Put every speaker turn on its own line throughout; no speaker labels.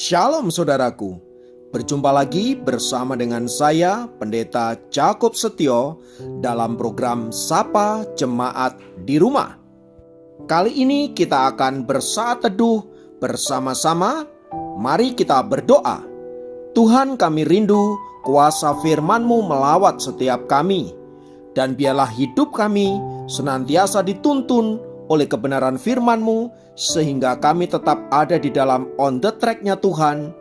Shalom saudaraku, berjumpa lagi bersama dengan saya Pendeta Jakob Setio dalam program Sapa Jemaat di Rumah. Kali ini kita akan bersaat teduh bersama-sama. Mari kita berdoa. Tuhan, kami rindu kuasa firman-Mu melawat setiap kami, dan biarlah hidup kami senantiasa dituntun oleh kebenaran firman-Mu, sehingga kami tetap ada di dalam on the track-nya Tuhan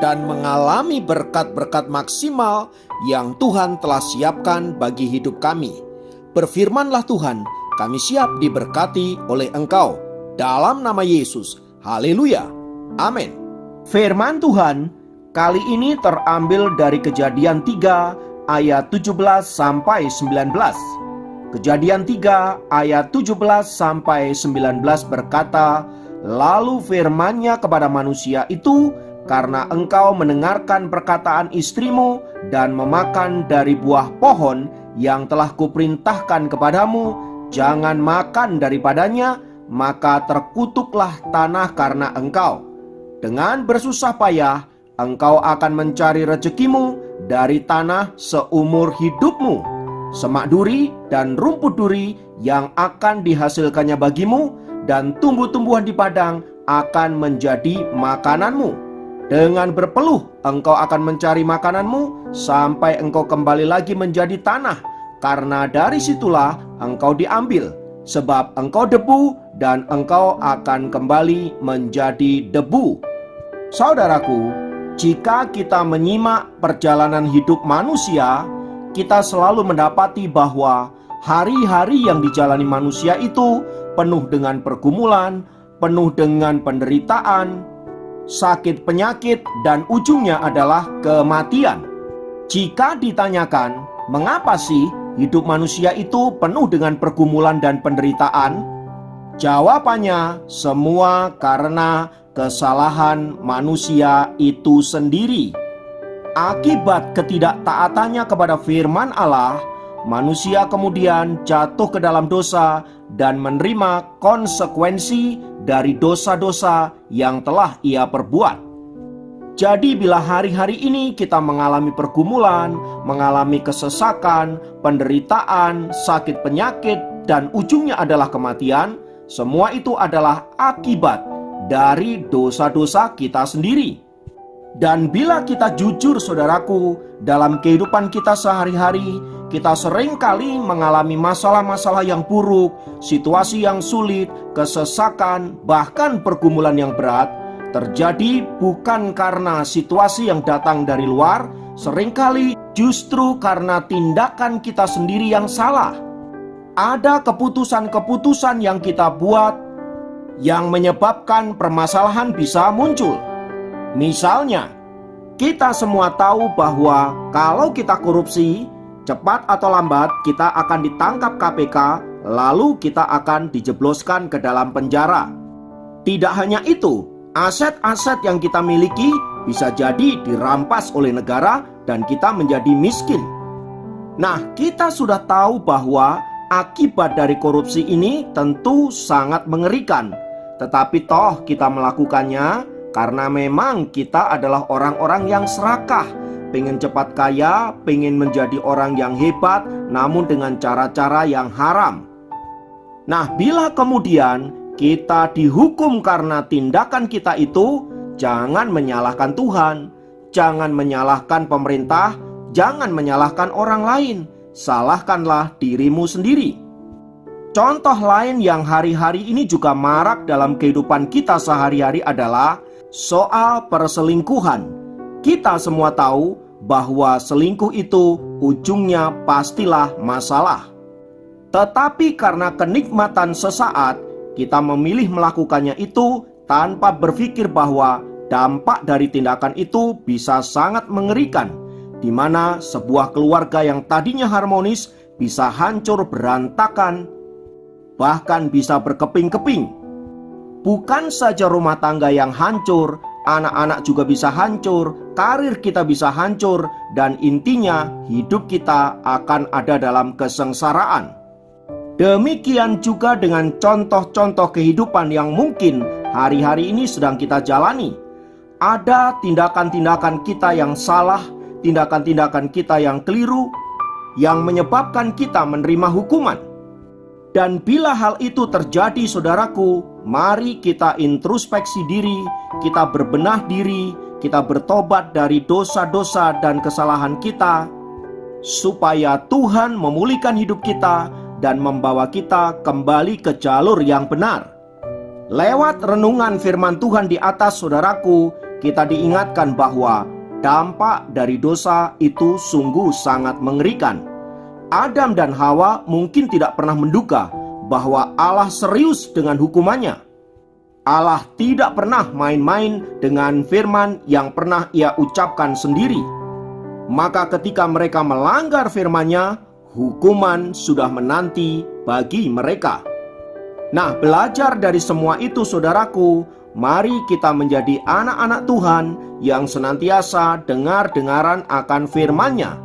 dan mengalami berkat-berkat maksimal yang Tuhan telah siapkan bagi hidup kami. Berfirmanlah Tuhan, kami siap diberkati oleh Engkau. Dalam nama Yesus, haleluya, amin. Firman Tuhan kali ini terambil dari Kejadian 3 ayat 17 sampai 19. Kejadian 3 ayat 17 sampai 19 berkata, "Lalu firman-Nya kepada manusia itu, karena engkau mendengarkan perkataan istrimu dan memakan dari buah pohon yang telah kuperintahkan kepadamu, jangan makan daripadanya, maka terkutuklah tanah karena engkau. Dengan bersusah payah engkau akan mencari rezekimu dari tanah seumur hidupmu. Semak duri dan rumput duri yang akan dihasilkannya bagimu, dan tumbuh-tumbuhan di padang akan menjadi makananmu. Dengan berpeluh engkau akan mencari makananmu sampai engkau kembali lagi menjadi tanah, karena dari situlah engkau diambil. Sebab engkau debu dan engkau akan kembali menjadi debu." Saudaraku, jika kita menyimak perjalanan hidup manusia, kita selalu mendapati bahwa hari-hari yang dijalani manusia itu penuh dengan pergumulan, penuh dengan penderitaan, sakit penyakit, dan ujungnya adalah kematian. Jika ditanyakan, mengapa sih hidup manusia itu penuh dengan pergumulan dan penderitaan? Jawabannya, semua karena kesalahan manusia itu sendiri. Akibat ketidaktaatannya kepada firman Allah, manusia kemudian jatuh ke dalam dosa dan menerima konsekuensi dari dosa-dosa yang telah ia perbuat. Jadi bila hari-hari ini kita mengalami pergumulan, mengalami kesesakan, penderitaan, sakit penyakit, dan ujungnya adalah kematian, semua itu adalah akibat dari dosa-dosa kita sendiri. Dan bila kita jujur saudaraku, dalam kehidupan kita sehari-hari, kita seringkali mengalami masalah-masalah yang buruk, situasi yang sulit, kesesakan, bahkan pergumulan yang berat. Terjadi bukan karena situasi yang datang dari luar, seringkali justru karena tindakan kita sendiri yang salah. Ada keputusan-keputusan yang kita buat yang menyebabkan permasalahan bisa muncul. Misalnya, kita semua tahu bahwa kalau kita korupsi, cepat atau lambat kita akan ditangkap KPK, lalu kita akan dijebloskan ke dalam penjara. Tidak hanya itu, aset-aset yang kita miliki bisa jadi dirampas oleh negara dan kita menjadi miskin. Nah, kita sudah tahu bahwa akibat dari korupsi ini tentu sangat mengerikan. Tetapi toh kita melakukannya karena memang kita adalah orang-orang yang serakah, pengen cepat kaya, pengen menjadi orang yang hebat, namun dengan cara-cara yang haram. Nah, bila kemudian kita dihukum karena tindakan kita itu, jangan menyalahkan Tuhan, jangan menyalahkan pemerintah, jangan menyalahkan orang lain, salahkanlah dirimu sendiri. Contoh lain yang hari-hari ini juga marak dalam kehidupan kita sehari-hari adalah soal perselingkuhan. Kita semua tahu bahwa selingkuh itu ujungnya pastilah masalah. Tetapi karena kenikmatan sesaat, kita memilih melakukannya itu tanpa berpikir bahwa dampak dari tindakan itu bisa sangat mengerikan, di mana sebuah keluarga yang tadinya harmonis bisa hancur berantakan, bahkan bisa berkeping-keping. Bukan saja rumah tangga yang hancur, anak-anak juga bisa hancur, karir kita bisa hancur, dan intinya hidup kita akan ada dalam kesengsaraan. Demikian juga dengan contoh-contoh kehidupan yang mungkin hari-hari ini sedang kita jalani. ada tindakan-tindakan kita yang salah, tindakan-tindakan kita yang keliru, yang menyebabkan kita menerima hukuman. Dan bila hal itu terjadi, saudaraku, mari kita introspeksi diri, kita berbenah diri, kita bertobat dari dosa-dosa dan kesalahan kita, supaya Tuhan memulihkan hidup kita dan membawa kita kembali ke jalur yang benar. Lewat renungan firman Tuhan di atas, saudaraku, kita diingatkan bahwa dampak dari dosa itu sungguh sangat mengerikan. Adam dan Hawa mungkin tidak pernah menduga bahwa Allah serius dengan hukumannya. Allah tidak pernah main-main dengan firman yang pernah Ia ucapkan sendiri. Maka ketika mereka melanggar firman-Nya, hukuman sudah menanti bagi mereka. Nah, belajar dari semua itu, saudaraku, mari kita menjadi anak-anak Tuhan yang senantiasa dengar-dengaran akan firman-Nya.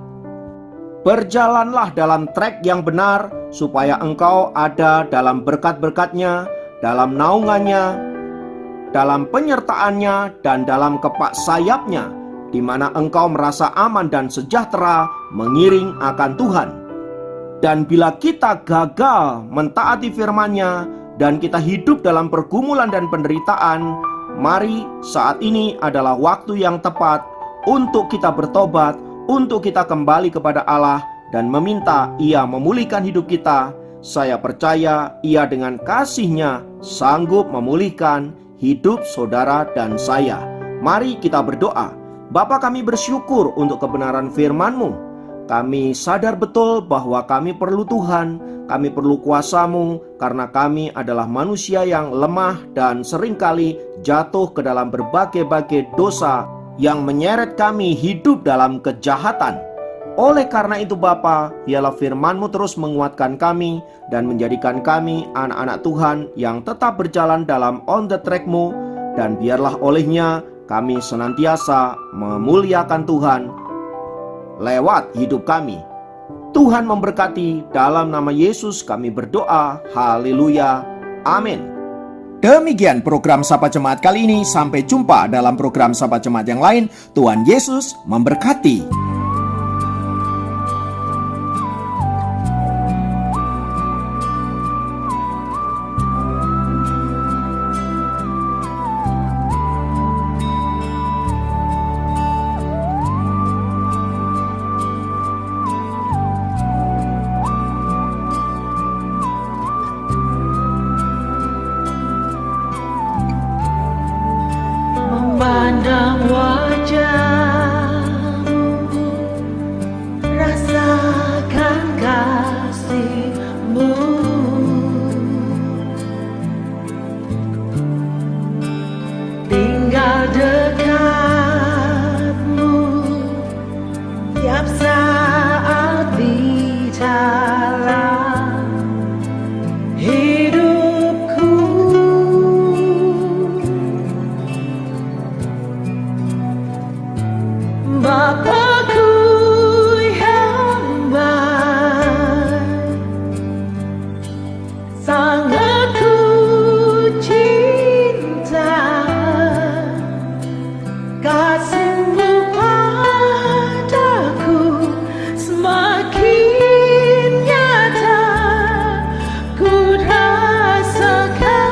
Berjalanlah dalam trek yang benar, supaya engkau ada dalam berkat-berkat-Nya, dalam naungan-Nya, dalam penyertaan-Nya, dan dalam kepak sayap-Nya, di mana engkau merasa aman dan sejahtera mengiring akan Tuhan. Dan bila kita gagal mentaati firman-Nya, dan kita hidup dalam pergumulan dan penderitaan, mari saat ini adalah waktu yang tepat untuk kita bertobat, untuk kita kembali kepada Allah dan meminta Ia memulihkan hidup kita. Saya percaya Ia dengan kasih-Nya sanggup memulihkan hidup saudara dan saya. Mari kita berdoa. Bapa, kami bersyukur untuk kebenaran firman-Mu. Kami sadar betul bahwa kami perlu Tuhan, kami perlu kuasa-Mu, karena kami adalah manusia yang lemah dan seringkali jatuh ke dalam berbagai-bagai dosa yang menyeret kami hidup dalam kejahatan. Oleh karena itu Bapa, biarlah firman-Mu terus menguatkan kami dan menjadikan kami anak-anak Tuhan yang tetap berjalan dalam on the track-Mu, dan biarlah olehnya kami senantiasa memuliakan Tuhan lewat hidup kami. Tuhan memberkati, dalam nama Yesus kami berdoa. Haleluya. Amin. Demikian program Sapa Jemaat kali ini. Sampai jumpa dalam program Sapa Jemaat yang lain. Tuhan Yesus memberkati.
Memandang wajah-Mu, rasakan kasih-Mu, tinggal dekat-Mu, tiap saat bicara hidupku. Bapakku yang baik, sangat ku cinta, kasih-Mu padaku semakin nyata ku rasakan.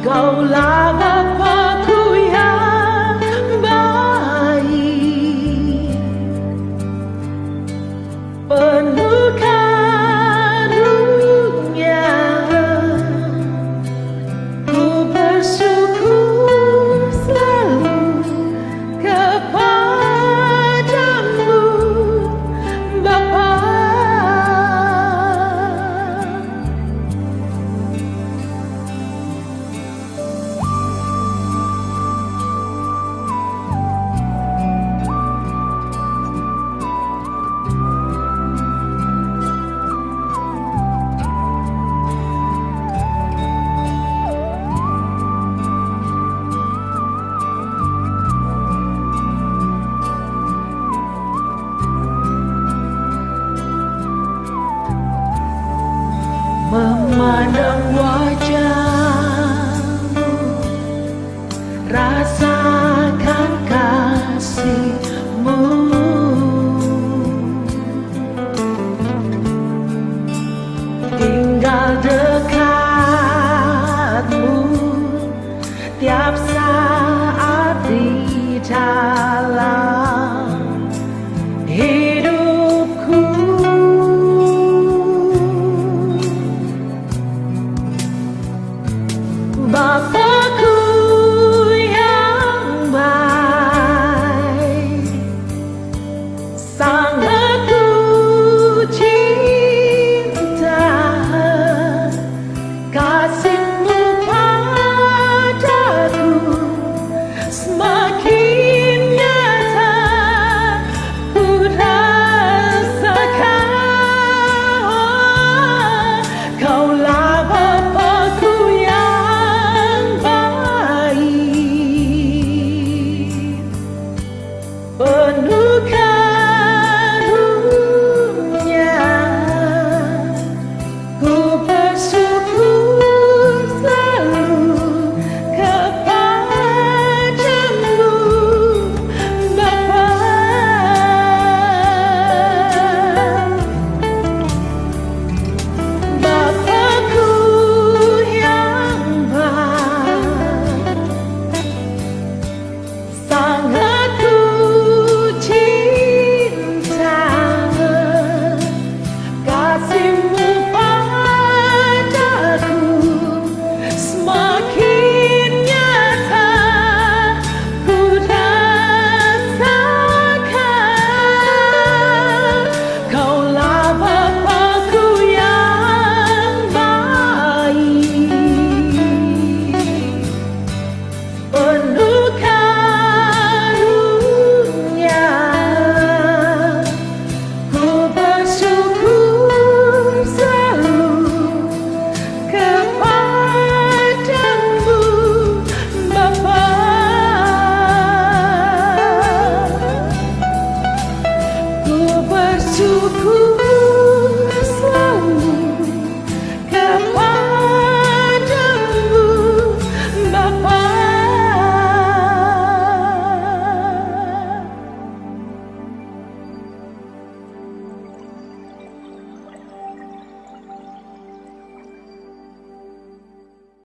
Kaulah Bapakku yang baik, penuh karunia, ku bersyukur selalu kepadamu, Bapa. Bapa